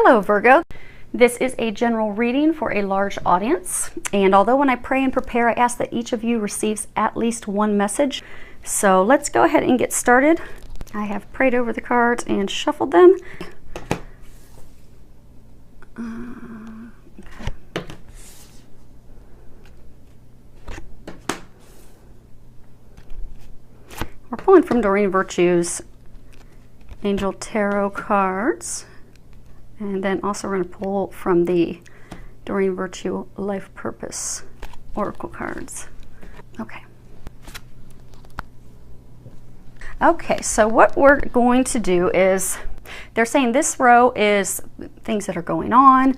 Hello Virgo. This is a general reading for a large audience, and although when I pray and prepare I ask that each of you receives at least one message, so let's go ahead and get started. I have prayed over the cards and shuffled them. Okay. We're pulling from Doreen Virtue's Angel Tarot cards. And then also we're going to pull from the Doreen Virtue Life Purpose Oracle cards. Okay, so what we're going to do is, they're saying this row is things that are going on.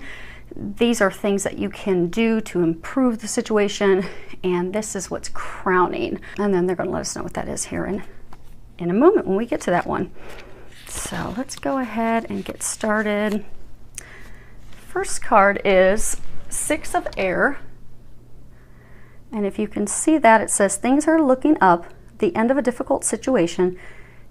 These are things that you can do to improve the situation, and this is what's crowning. And then they're going to let us know what that is here in a moment when we get to that one. So let's go ahead and get started. First card is Six of Air. And if you can see that, it says things are looking up, the end of a difficult situation,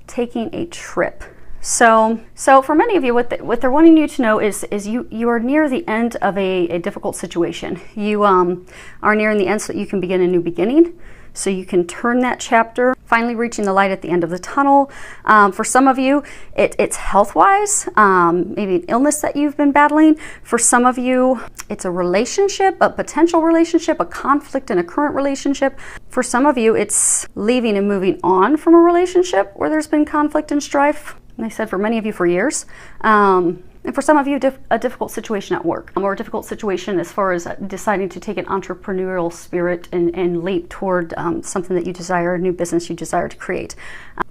taking a trip. So for many of you, what they're wanting you to know is you are near the end of a difficult situation. You are nearing the end so that you can begin a new beginning. So you can turn that chapter, finally reaching the light at the end of the tunnel. For some of you, it's health-wise, maybe an illness that you've been battling. For some of you, it's a relationship, a potential relationship, a conflict in a current relationship. For some of you, it's leaving and moving on from a relationship where there's been conflict and strife. And I said for many of you for years. And for some of you, a difficult situation at work, or a difficult situation as far as deciding to take an entrepreneurial spirit and leap toward something that you desire, a new business you desire to create.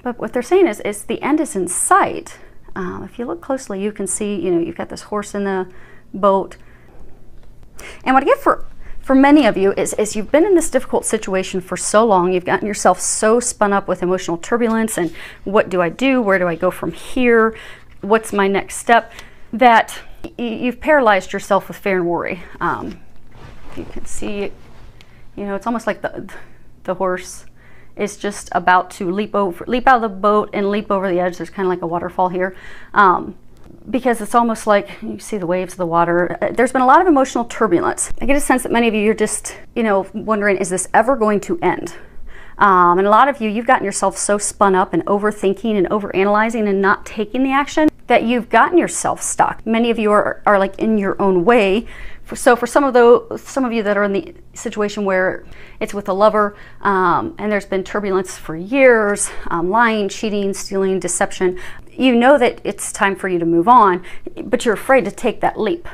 But what they're saying is the end is in sight. If you look closely, you can see, you've got this horse in the boat. And what I get for many of you is you've been in this difficult situation for so long, you've gotten yourself so spun up with emotional turbulence and what do I do? Where do I go from here? What's my next step? That you've paralyzed yourself with fear and worry. You can see, it's almost like the horse is just about to leap out of the boat and leap over the edge. There's kind of like a waterfall here. Because it's almost like you see the waves of the water. There's been a lot of emotional turbulence. I get a sense that many of you, you're just, wondering, is this ever going to end? And a lot of you, you've gotten yourself so spun up and overthinking and overanalyzing and not taking the action that you've gotten yourself stuck. Many of you are like in your own way. So for some of you that are in the situation where it's with a lover, and there's been turbulence for years, lying, cheating, stealing, deception, you know that it's time for you to move on, but you're afraid to take that leap.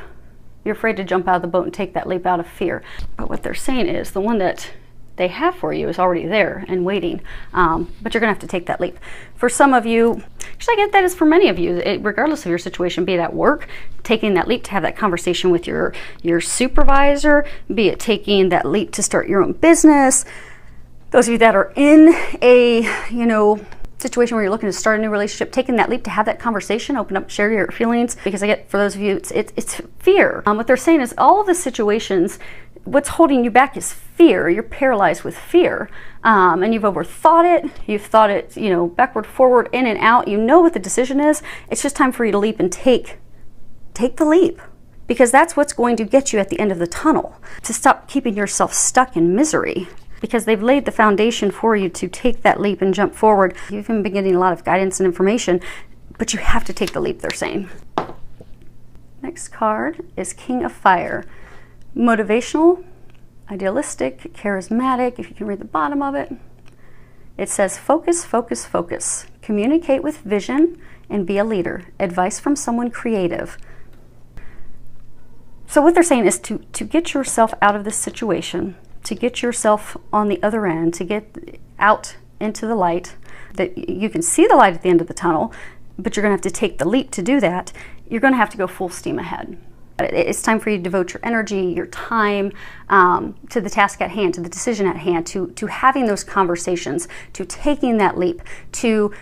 You're afraid to jump out of the boat and take that leap out of fear. But what they're saying is the one that they have for you is already there and waiting, but you're gonna have to take that leap. For some of you, actually I get that is for many of you, regardless of your situation, be it at work, taking that leap to have that conversation with your supervisor, be it taking that leap to start your own business. Those of you that are in a, situation where you're looking to start a new relationship, taking that leap to have that conversation, open up, share your feelings, because I get for those of you, it's fear. What they're saying is all of the situations, what's holding you back is fear. You're paralyzed with fear, and you've overthought it. You've thought it, backward, forward, in and out. You know what the decision is. It's just time for you to leap and take the leap, because that's what's going to get you at the end of the tunnel, to stop keeping yourself stuck in misery, because they've laid the foundation for you to take that leap and jump forward. You've even been getting a lot of guidance and information, but you have to take the leap, they're saying. Next card is King of Fire. Motivational, idealistic, charismatic. If you can read the bottom of it, it says focus, focus, focus. Communicate with vision and be a leader. Advice from someone creative. So what they're saying is to get yourself out of this situation, to get yourself on the other end, to get out into the light, that you can see the light at the end of the tunnel, but you're going to have to take the leap to do that. You're going to have to go full steam ahead. It's time for you to devote your energy, your time to the task at hand, to the decision at hand, to having those conversations, to taking that leap, to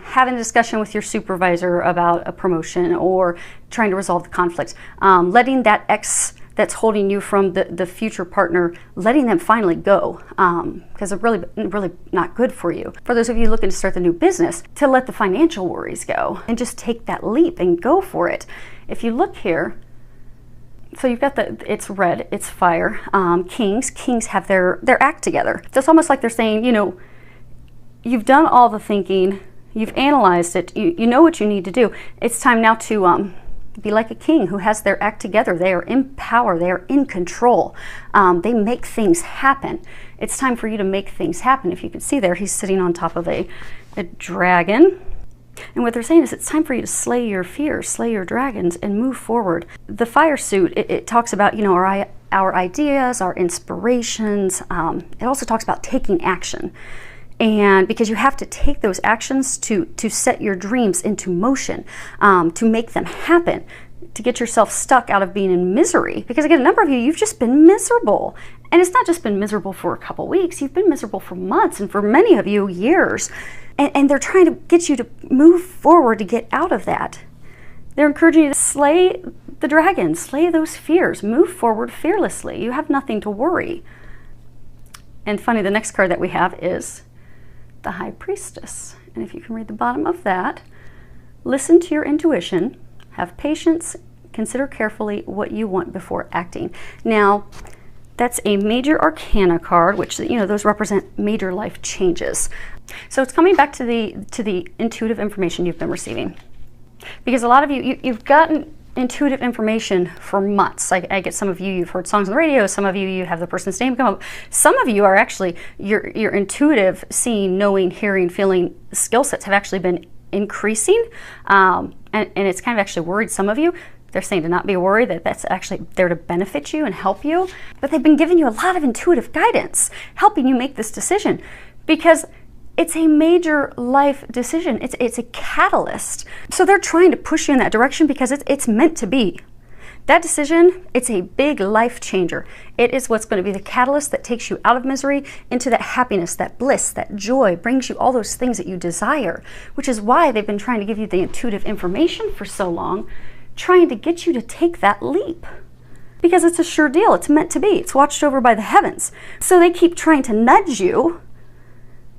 having a discussion with your supervisor about a promotion or trying to resolve the conflict, letting that ex that's holding you from the future partner, letting them finally go, because it's really not good for you. For those of you looking to start the new business, to let the financial worries go and just take that leap and go for it. if you look here, so you've got it's red, it's fire. Kings have their act together. So it's almost like they're saying, you know, you've done all the thinking, you've analyzed it, you know what you need to do. It's time now to be like a king who has their act together. They are in power, they are in control. They make things happen. It's time for you to make things happen. If you can see there, he's sitting on top of a dragon. And what they're saying is it's time for you to slay your fears, slay your dragons, and move forward. The fire suit, it talks about, you know, our ideas, our inspirations. It also talks about taking action. And because you have to take those actions to set your dreams into motion, to make them happen, to get yourself stuck out of being in misery. Because again, a number of you, you've just been miserable. And it's not just been miserable for a couple weeks, you've been miserable for months, and for many of you, years. And they're trying to get you to move forward to get out of that. They're encouraging you to slay the dragon, slay those fears, move forward fearlessly. You have nothing to worry. And funny, the next card that we have is the High Priestess. And if you can read the bottom of that, listen to your intuition, have patience, consider carefully what you want before acting. Now, that's a major arcana card, which, you know, those represent major life changes. So it's coming back to the intuitive information you've been receiving. Because a lot of you've gotten intuitive information for months. I get some of you, you've heard songs on the radio, some of you have the person's name come up. Some of you are actually, your intuitive seeing, knowing, hearing, feeling skill sets have actually been increasing. And it's kind of actually worried some of you. They're saying to not be worried, that that's actually there to benefit you and help you. But they've been giving you a lot of intuitive guidance, helping you make this decision. Because it's a major life decision. It's a catalyst. So they're trying to push you in that direction because it's meant to be. That decision, it's a big life changer. It is what's going to be the catalyst that takes you out of misery into that happiness, that bliss, that joy, brings you all those things that you desire, which is why they've been trying to give you the intuitive information for so long, trying to get you to take that leap. Because it's a sure deal. It's meant to be. It's watched over by the heavens. So they keep trying to nudge you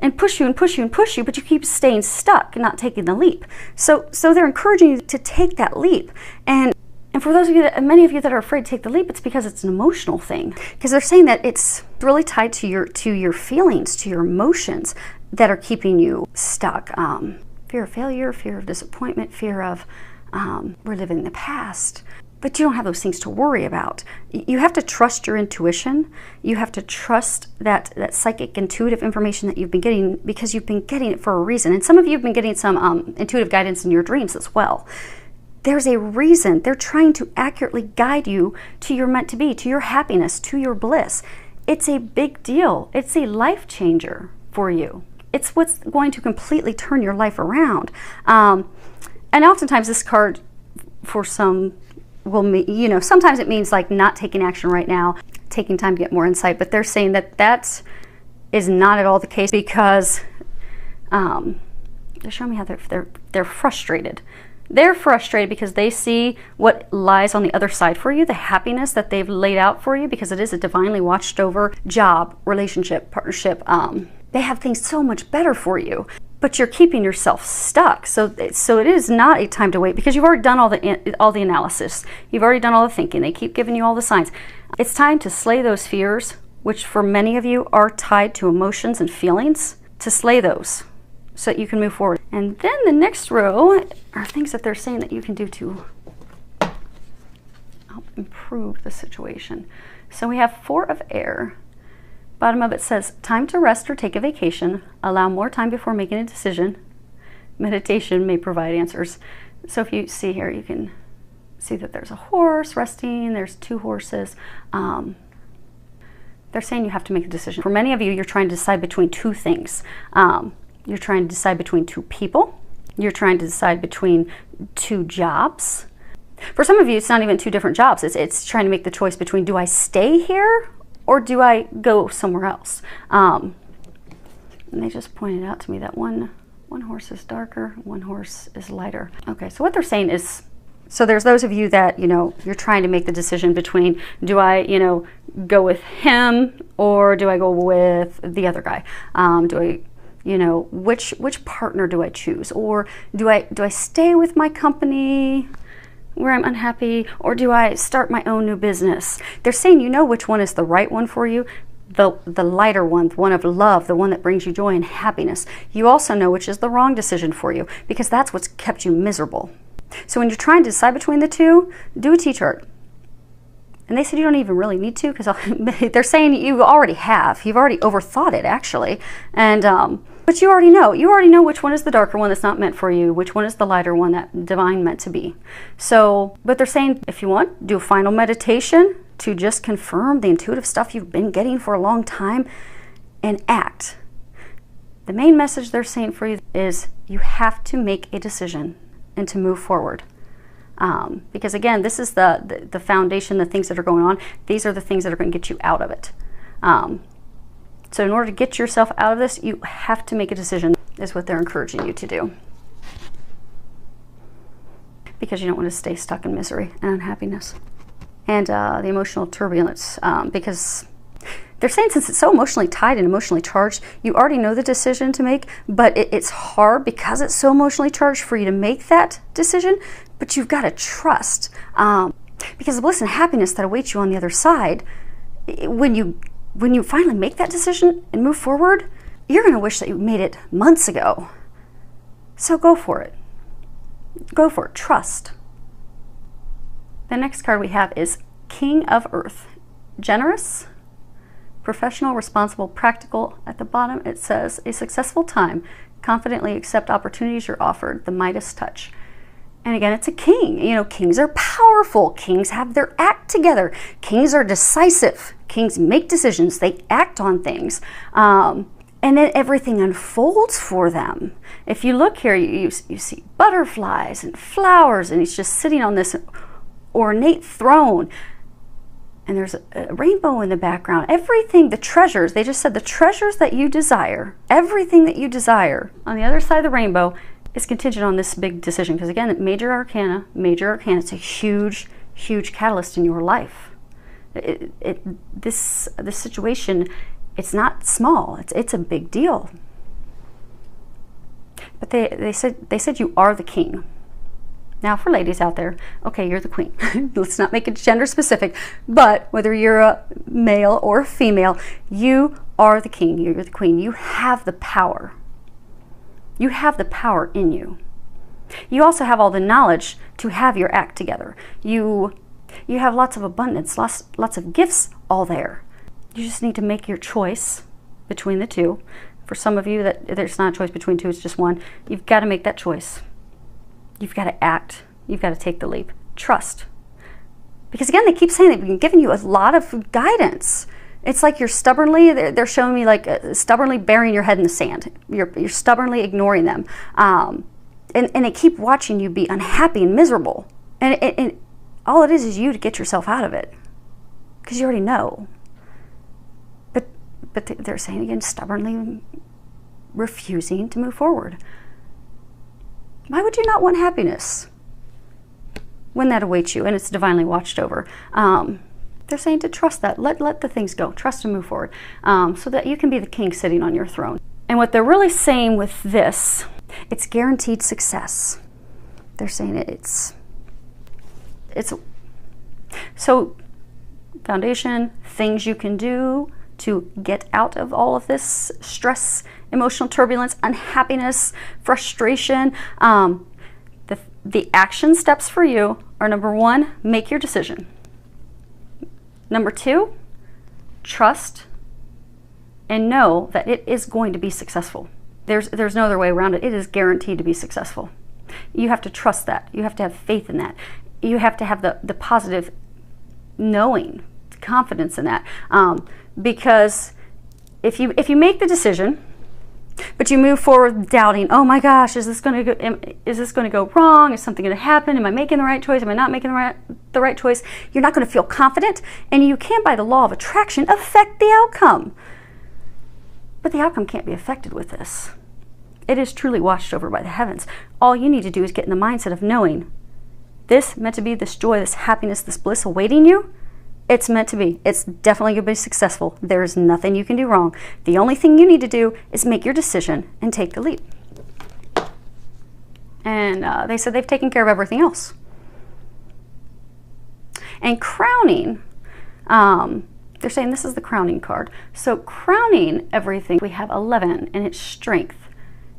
and push you and push you and push you, but you keep staying stuck and not taking the leap. So they're encouraging you to take that leap. And for those of you many of you that are afraid to take the leap, it's because it's an emotional thing. Because they're saying that it's really tied to your feelings, to your emotions that are keeping you stuck. Fear of failure, fear of disappointment, fear of reliving the past. But you don't have those things to worry about. You have to trust your intuition. You have to trust that psychic intuitive information that you've been getting, because you've been getting it for a reason. And some of you have been getting some intuitive guidance in your dreams as well. There's a reason. They're trying to accurately guide you to your meant to be, to your happiness, to your bliss. It's a big deal. It's a life changer for you. It's what's going to completely turn your life around. And oftentimes this card, for some, will mean, you know, sometimes it means like not taking action right now, taking time to get more insight. But they're saying that is not at all the case, because they're showing me how they're frustrated. They're frustrated because they see what lies on the other side for you, the happiness that they've laid out for you, because it is a divinely watched over job, relationship, partnership. They have things so much better for you, but you're keeping yourself stuck. So it is not a time to wait, because you've already done all the analysis. You've already done all the thinking. They keep giving you all the signs. It's time to slay those fears, which for many of you are tied to emotions and feelings, to slay those so that you can move forward. And then the next row are things that they're saying that you can do to help improve the situation. So we have 4 of air. Bottom of it says, time to rest or take a vacation. Allow more time before making a decision. Meditation may provide answers. So if you see here, you can see that there's a horse resting. There's 2 horses. They're saying you have to make a decision. For many of you, you're trying to decide between 2 things. You're trying to decide between 2 people. You're trying to decide between 2 jobs. For some of you, it's not even 2 different jobs. It's trying to make the choice between, do I stay here or do I go somewhere else? And they just pointed out to me that one horse is darker, 1 horse is lighter. Okay, so what they're saying is, so there's those of you that, you know, you're trying to make the decision between, do I, you know, go with him or do I go with the other guy? Do I, you know, which partner do I choose? Or do I stay with my company? where I'm unhappy, or do I start my own new business? They're saying you know which one is the right one for you, the lighter one, the one of love, the one that brings you joy and happiness. You also know which is the wrong decision for you, because that's what's kept you miserable. So when you're trying to decide between the two, do a T-chart. And they said you don't even really need to, because they're saying you already have. You've already overthought it, actually. And but you already know. You already know which one is the darker one that's not meant for you, which one is the lighter one that divine meant to be. So, but they're saying if you want, do a final meditation to just confirm the intuitive stuff you've been getting for a long time, and act. The main message they're saying for you is you have to make a decision and to move forward. Because again, this is the foundation, the things that are going on. These are the things that are going to get you out of it. So in order to get yourself out of this, you have to make a decision, is what they're encouraging you to do. Because you don't want to stay stuck in misery and unhappiness. And the emotional turbulence, because they're saying since it's so emotionally tied and emotionally charged, you already know the decision to make, but it's hard because it's so emotionally charged for you to make that decision, but you've got to trust. Because the bliss and happiness that awaits you on the other side, when you finally make that decision and move forward, you're going to wish that you made it months ago. So go for it. Go for it. Trust. The next card we have is King of Earth. Generous, professional, responsible, practical. At the bottom it says, a successful time. Confidently accept opportunities you're offered. The Midas touch. And again, it's a king. You know, kings are powerful. Kings have their act together. Kings are decisive. Kings make decisions. They act on things. And then everything unfolds for them. If you look here, you see butterflies and flowers, and he's just sitting on this ornate throne. And there's a rainbow in the background. Everything, the treasures, they just said the treasures that you desire, everything that you desire on the other side of the rainbow is contingent on this big decision. Because again, major arcana, it's a huge, huge catalyst in your life. This situation, it's not small. It's a big deal. But they said you are the king. Now, for ladies out there, okay, you're the queen. Let's not make it gender specific, but whether you're a male or a female, you are the king. You're the queen. You have the power. You have the power in you. You also have all the knowledge to have your act together. You have lots of abundance, lots of gifts all there. You just need to make your choice between the two. For some of you, that there's not a choice between two, it's just one. You've got to make that choice. You've got to act. You've got to take the leap. Trust. Because again, they keep saying they've been giving you a lot of guidance. It's like you're stubbornly, they're showing me like stubbornly burying your head in the sand. You're stubbornly ignoring them. And they keep watching you be unhappy and miserable. And all it is you to get yourself out of it. Because you already know. But they're saying again, stubbornly refusing to move forward. Why would you not want happiness when that awaits you and it's divinely watched over? They're saying to trust that. Let the things go. Trust and move forward so that you can be the king sitting on your throne. And what they're really saying with this, it's guaranteed success. They're saying it's so foundation, things you can do to get out of all of this stress, emotional turbulence, unhappiness, frustration. The action steps for you are: number one, make your decision. Number two, trust and know that it is going to be successful. There's no other way around it. It is guaranteed to be successful. You have to trust that. You have to have faith in that. You have to have the positive knowing, confidence in that. Because if you make the decision, but you move forward doubting, oh my gosh, is this going to go wrong? Is something going to happen? Am I making the right choice? Am I not making the right choice? You're not going to feel confident, and you can, by the law of attraction, affect the outcome. But the outcome can't be affected with this. It is truly watched over by the heavens. All you need to do is get in the mindset of knowing this meant to be, this joy, this happiness, this bliss awaiting you. It's meant to be. It's definitely going to be successful. There is nothing you can do wrong. The only thing you need to do is make your decision and take the leap. And they said they've taken care of everything else. And crowning, they're saying this is the crowning card. So crowning everything, we have 11, and it's strength.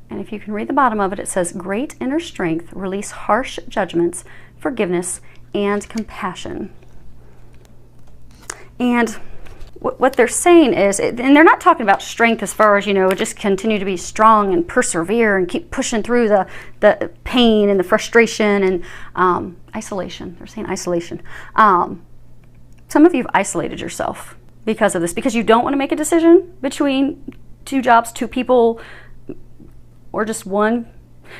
And if you can read the bottom of it, it says, great inner strength, release harsh judgments, forgiveness, and compassion. And what they're saying is, and they're not talking about strength as far as, you know, just continue to be strong and persevere and keep pushing through the pain and the frustration and isolation. They're saying isolation. Some of you have isolated yourself because of this, because you don't want to make a decision between 2 jobs, 2 people, or just one.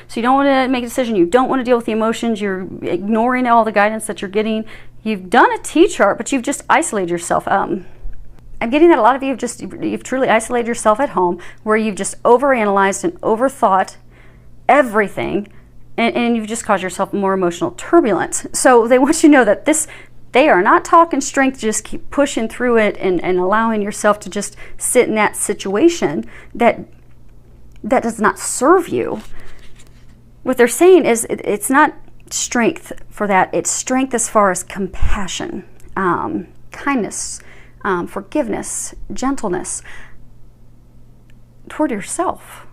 So you don't want to make a decision. You don't want to deal with the emotions. You're ignoring all the guidance that you're getting. You've done a T-chart, but you've just isolated yourself. I'm getting that a lot of you you've truly isolated yourself at home, where you've just overanalyzed and overthought everything, and you've just caused yourself more emotional turbulence. So they want you to know that they are not talking strength, just keep pushing through it and allowing yourself to just sit in that situation that does not serve you. What they're saying is it's not strength for that. It's strength as far as compassion, kindness, forgiveness, gentleness toward yourself.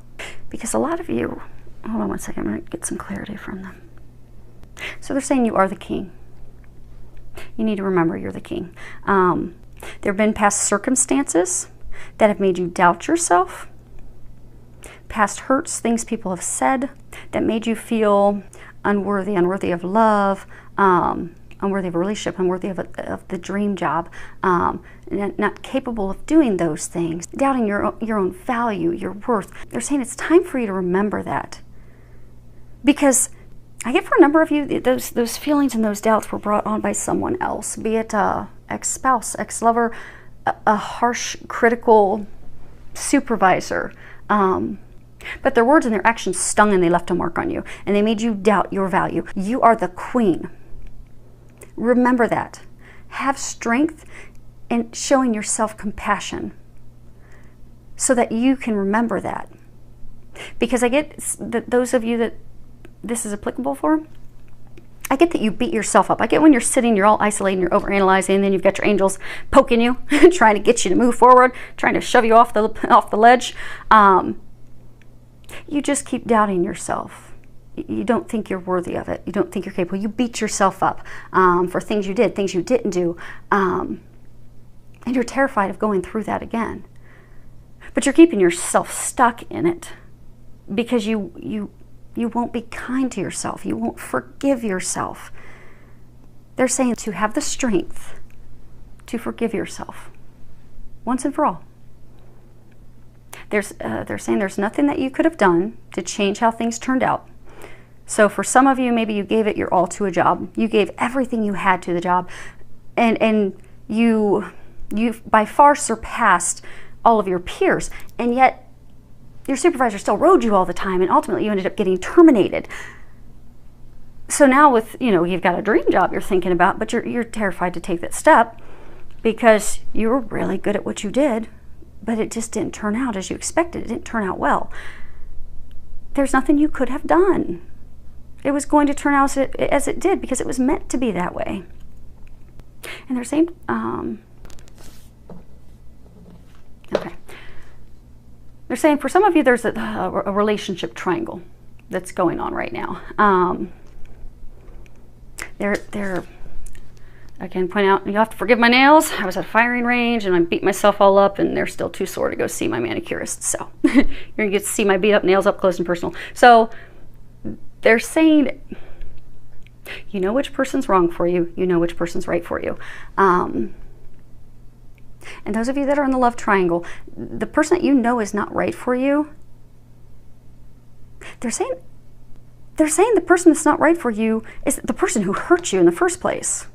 Because a lot of you, hold on one second, I'm going to get some clarity from them. So they're saying you are the king. You need to remember you're the king. There have been past circumstances that have made you doubt yourself. Past hurts, things people have said that made you feel unworthy of love, unworthy of a relationship, unworthy of the dream job, not capable of doing those things, doubting your own value, your worth. They're saying it's time for you to remember that. Because I get for a number of you, those feelings and those doubts were brought on by someone else, be it ex-spouse, ex-lover, a harsh, critical supervisor. But their words and their actions stung, and they left a mark on you, and they made you doubt your value. You are the queen. Remember that. Have strength in showing yourself compassion so that you can remember that. Because I get that those of you that this is applicable for, I get that you beat yourself up. I get when you're sitting, you're all isolating, you're overanalyzing, and then you've got your angels poking you, trying to get you to move forward, trying to shove you off the ledge. You just keep doubting yourself. You don't think you're worthy of it. You don't think you're capable. You beat yourself up for things you did, things you didn't do. And you're terrified of going through that again. But you're keeping yourself stuck in it because you won't be kind to yourself. You won't forgive yourself. They're saying to have the strength to forgive yourself once and for all. They're saying there's nothing that you could have done to change how things turned out. So for some of you, maybe you gave it your all to a job. You gave everything you had to the job, and you by far surpassed all of your peers, and yet your supervisor still rode you all the time, and ultimately you ended up getting terminated. So now with, you've got a dream job you're thinking about, but you're terrified to take that step because you were really good at what you did, but it just didn't turn out as you expected. It didn't turn out well. There's nothing you could have done. It was going to turn out as it did because it was meant to be that way. And they're saying, okay. They're saying for some of you there's a relationship triangle that's going on right now. They're again, point out, you have to forgive my nails. I was at a firing range and I beat myself all up, and they're still too sore to go see my manicurist. So you're going to get to see my beat up nails up close and personal. So they're saying, you know which person's wrong for you. You know which person's right for you. And those of you that are in the love triangle, the person that you know is not right for you, they're saying the person that's not right for you is the person who hurt you in the first place.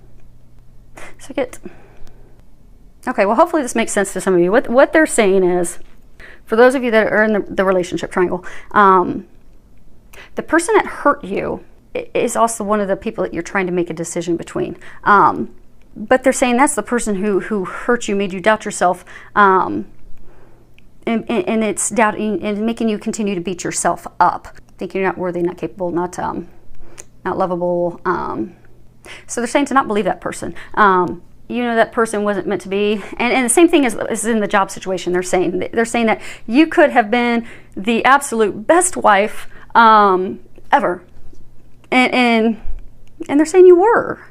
So okay, well, hopefully this makes sense to some of you. What they're saying is, for those of you that are in the relationship triangle, the person that hurt you is also one of the people that you're trying to make a decision between. But they're saying that's the person who hurt you, made you doubt yourself, and it's doubting and making you continue to beat yourself up, thinking you're not worthy, not capable, not lovable, So they're saying to not believe that person. You know that person wasn't meant to be. And the same thing is in the job situation. They're saying that you could have been the absolute best wife ever. And they're saying you were.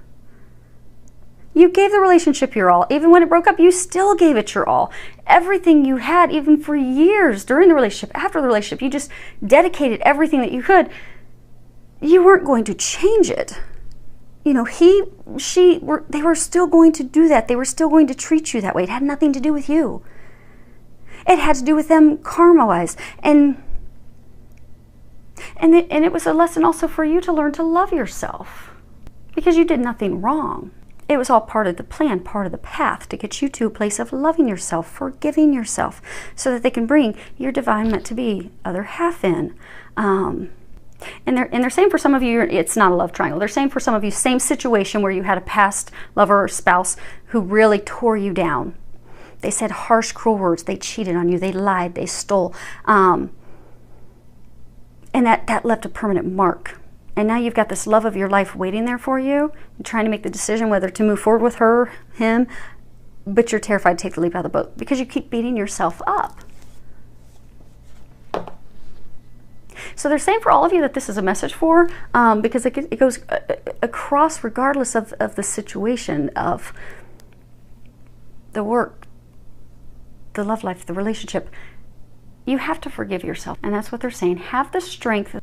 You gave the relationship your all. Even when it broke up, you still gave it your all. Everything you had, even for years during the relationship, after the relationship, you just dedicated everything that you could. You weren't going to change it. You know, they were still going to do that. They were still going to treat you that way. It had nothing to do with you. It had to do with them karma-wise. And it was a lesson also for you to learn to love yourself, because you did nothing wrong. It was all part of the plan, part of the path to get you to a place of loving yourself, forgiving yourself, so that they can bring your divine meant to be other half in. And they're saying for some of you, it's not a love triangle. They're saying for some of you, same situation where you had a past lover or spouse who really tore you down. They said harsh, cruel words. They cheated on you. They lied. They stole. And that left a permanent mark. And now you've got this love of your life waiting there for you, and trying to make the decision whether to move forward with her, him, but you're terrified to take the leap out of the boat because you keep beating yourself up. So they're saying for all of you that this is a message for, because it goes across regardless of the situation, of the work, the love life, the relationship. You have to forgive yourself. And that's what they're saying. Have the strength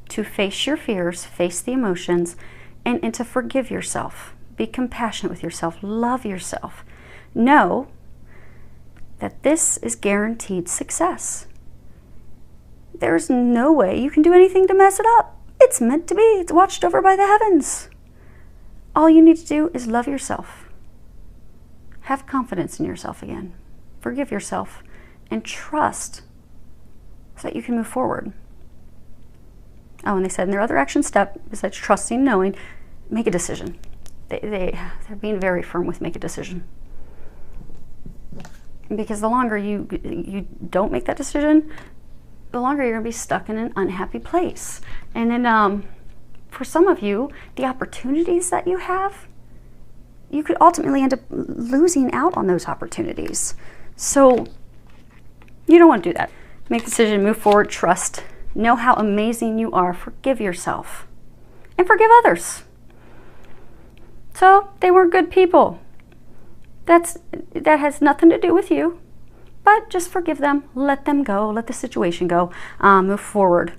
to face your fears, face the emotions, and to forgive yourself. Be compassionate with yourself. Love yourself. Know that this is guaranteed success. There's no way you can do anything to mess it up. It's meant to be. It's watched over by the heavens. All you need to do is love yourself. Have confidence in yourself again. Forgive yourself and trust so that you can move forward. Oh, and they said in their other action step, besides trusting, knowing, make a decision. They're being very firm with make a decision. Because the longer you don't make that decision, the longer you're going to be stuck in an unhappy place. And then for some of you, the opportunities that you have, you could ultimately end up losing out on those opportunities. So you don't want to do that. Make a decision, move forward, trust. Know how amazing you are. Forgive yourself. And forgive others. So they were good people. That has nothing to do with you. But just forgive them, let them go, let the situation go, move forward.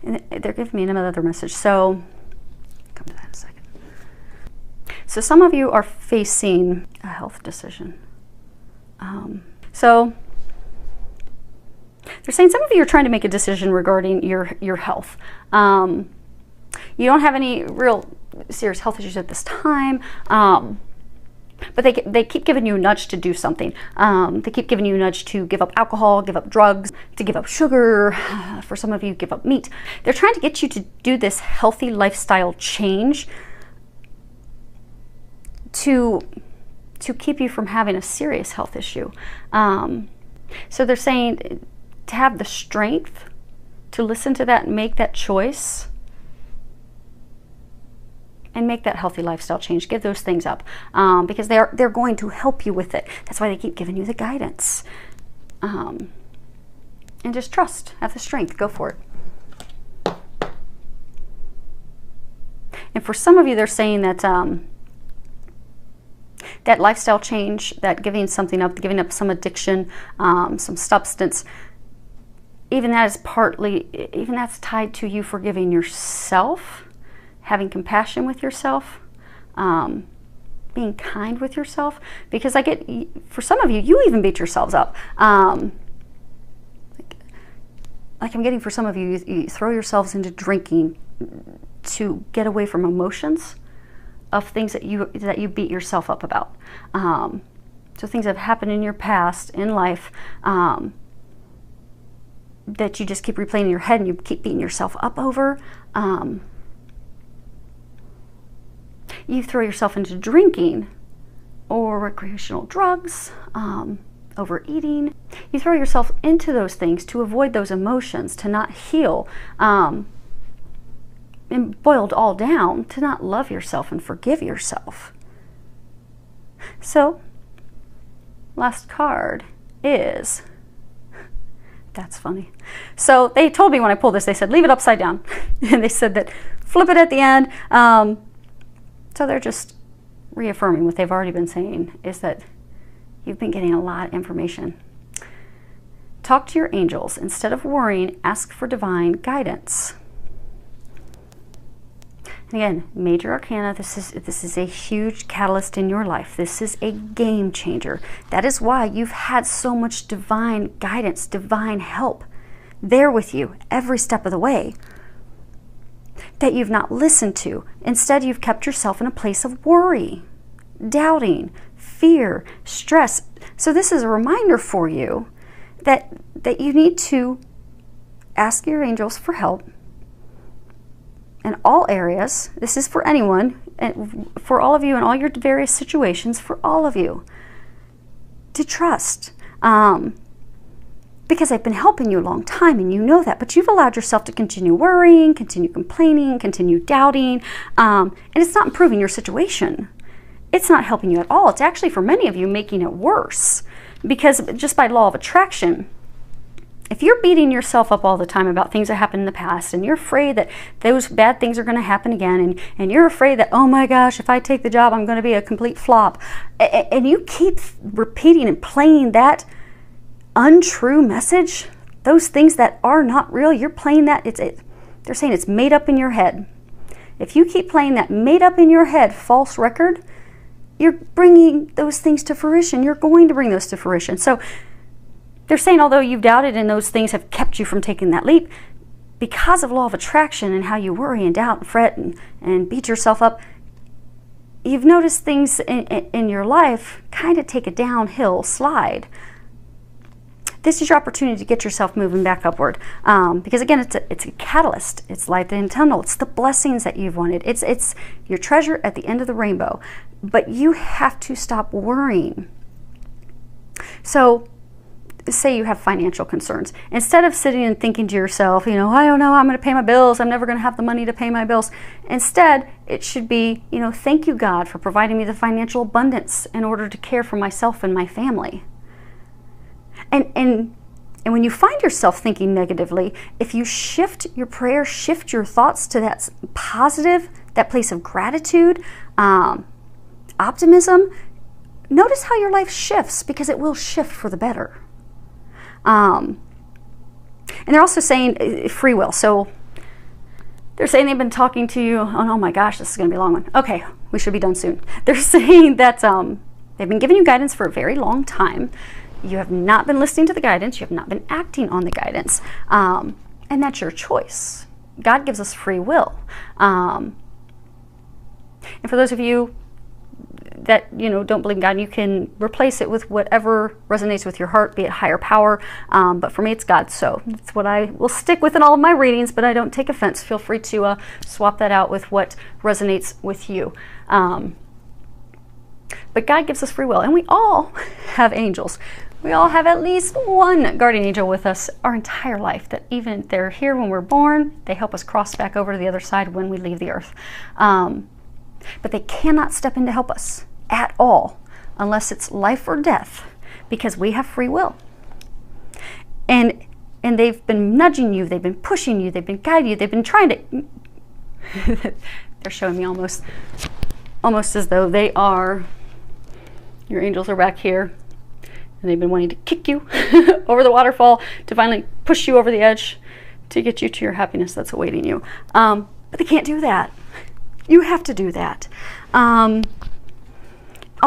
And they're giving me another message, so come to that in a second. So some of you are facing a health decision. So they're saying some of you are trying to make a decision regarding your health. You don't have any real serious health issues at this time. But they keep giving you a nudge to do something. They keep giving you a nudge to give up alcohol, give up drugs, to give up sugar. For some of you, give up meat. They're trying to get you to do this healthy lifestyle change to keep you from having a serious health issue. So they're saying to have the strength to listen to that and make that choice. And make that healthy lifestyle change. Give those things up because they're going to help you with it. That's why they keep giving you the guidance. And just trust. Have the strength. Go for it. And for some of you, they're saying that that lifestyle change, that giving something up, giving up some addiction, some substance, even that's tied to you forgiving yourself. Having compassion with yourself, being kind with yourself, because for some of you, you even beat yourselves up. Like I'm getting for some of you, you throw yourselves into drinking to get away from emotions of things that you beat yourself up about. So things that have happened in your past, in life, that you just keep replaying in your head and you keep beating yourself up over. You throw yourself into drinking or recreational drugs, overeating. You throw yourself into those things to avoid those emotions, to not heal. And and boiled all down to not love yourself and forgive yourself. So, last card is, that's funny. So they told me when I pulled this, they said, leave it upside down. And they said that flip it at the end. So they're just reaffirming what they've already been saying, is that you've been getting a lot of information. Talk to your angels. Instead of worrying, ask for divine guidance. And again, major arcana, this is a huge catalyst in your life. This is a game changer. That is why you've had so much divine guidance, divine help there with you every step of the way that you've not listened to. Instead, you've kept yourself in a place of worry, doubting, fear, stress. So this is a reminder for you that you need to ask your angels for help in all areas. This is for anyone, and for all of you in all your various situations, for all of you to trust. Because I've been helping you a long time and you know that, but you've allowed yourself to continue worrying, continue complaining, continue doubting, and it's not improving your situation. It's not helping you at all. It's actually, for many of you, making it worse, because just by law of attraction, if you're beating yourself up all the time about things that happened in the past, and you're afraid that those bad things are going to happen again, and you're afraid that, oh my gosh, if I take the job, I'm going to be a complete flop, and you keep repeating and playing that untrue message, those things that are not real, you're playing that, they're saying it's made up in your head. If you keep playing that made up in your head false record, you're bringing those things to fruition. You're going to bring those to fruition. So they're saying, although you've doubted and those things have kept you from taking that leap, because of law of attraction and how you worry and doubt and fret and beat yourself up, you've noticed things in your life kind of take a downhill slide. This is your opportunity to get yourself moving back upward. Because again, it's a catalyst. It's light in the tunnel. It's the blessings that you've wanted. It's your treasure at the end of the rainbow. But you have to stop worrying. So, say you have financial concerns. Instead of sitting and thinking to yourself, I don't know, I'm going to pay my bills. I'm never going to have the money to pay my bills. Instead, it should be, thank you, God, for providing me the financial abundance in order to care for myself and my family. And when you find yourself thinking negatively, if you shift your prayer, shift your thoughts to that positive, that place of gratitude, optimism, notice how your life shifts, because it will shift for the better. And they're also saying free will. So they're saying they've been talking to you. Oh my gosh, this is going to be a long one. Okay, we should be done soon. They're saying that they've been giving you guidance for a very long time. You have not been listening to the guidance. You have not been acting on the guidance. And that's your choice. God gives us free will. And for those of you that don't believe in God, you can replace it with whatever resonates with your heart, be it higher power. But for me, it's God. So that's what I will stick with in all of my readings, but I don't take offense. Feel free to swap that out with what resonates with you. But God gives us free will, and we all have angels. We all have at least one guardian angel with us our entire life, that even if they're here when we're born, they help us cross back over to the other side when we leave the earth. But they cannot step in to help us at all unless it's life or death, because we have free will. And they've been nudging you, they've been pushing you, they've been guiding you, they've been trying to... They're showing me almost as though they are... Your angels are back here, and they've been wanting to kick you over the waterfall to finally push you over the edge to get you to your happiness that's awaiting you. But they can't do that. You have to do that. All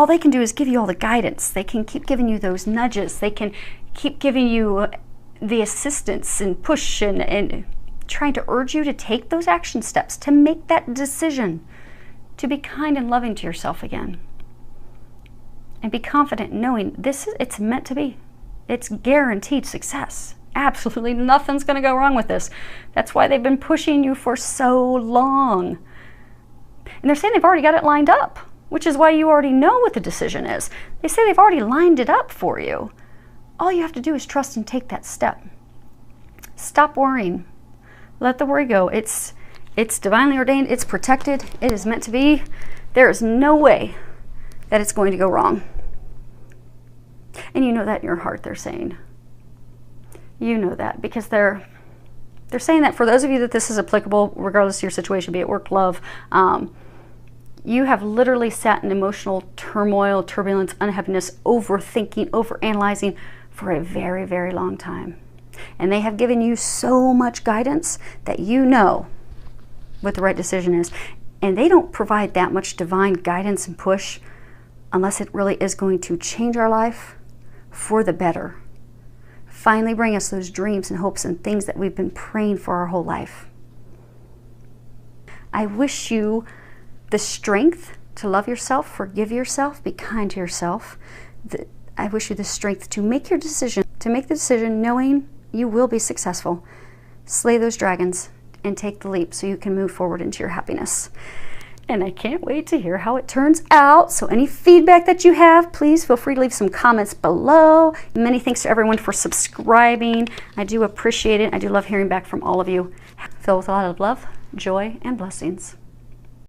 they can do is give you all the guidance. They can keep giving you those nudges. They can keep giving you the assistance and push and trying to urge you to take those action steps, to make that decision, to be kind and loving to yourself again. And be confident knowing it's meant to be. It's guaranteed success. Absolutely nothing's going to go wrong with this. That's why they've been pushing you for so long. And they're saying they've already got it lined up, which is why you already know what the decision is. They say they've already lined it up for you. All you have to do is trust and take that step. Stop worrying. Let the worry go. It's It's divinely ordained. It's protected. It is meant to be. There is no way that it's going to go wrong. And you know that in your heart, they're saying. You know that because they're saying that for those of you that this is applicable, regardless of your situation, be it work, love, you have literally sat in emotional turmoil, turbulence, unhappiness, overthinking, overanalyzing for a very, very long time. And they have given you so much guidance that you know what the right decision is. And they don't provide that much divine guidance and push unless it really is going to change our life for the better. Finally bring us those dreams and hopes and things that we've been praying for our whole life. I wish you the strength to love yourself, forgive yourself, be kind to yourself. I wish you the strength to make your decision, to make the decision knowing you will be successful. Slay those dragons and take the leap so you can move forward into your happiness. And I can't wait to hear how it turns out. So any feedback that you have, please feel free to leave some comments below. Many thanks to everyone for subscribing. I do appreciate it. I do love hearing back from all of you. Filled with a lot of love, joy, and blessings.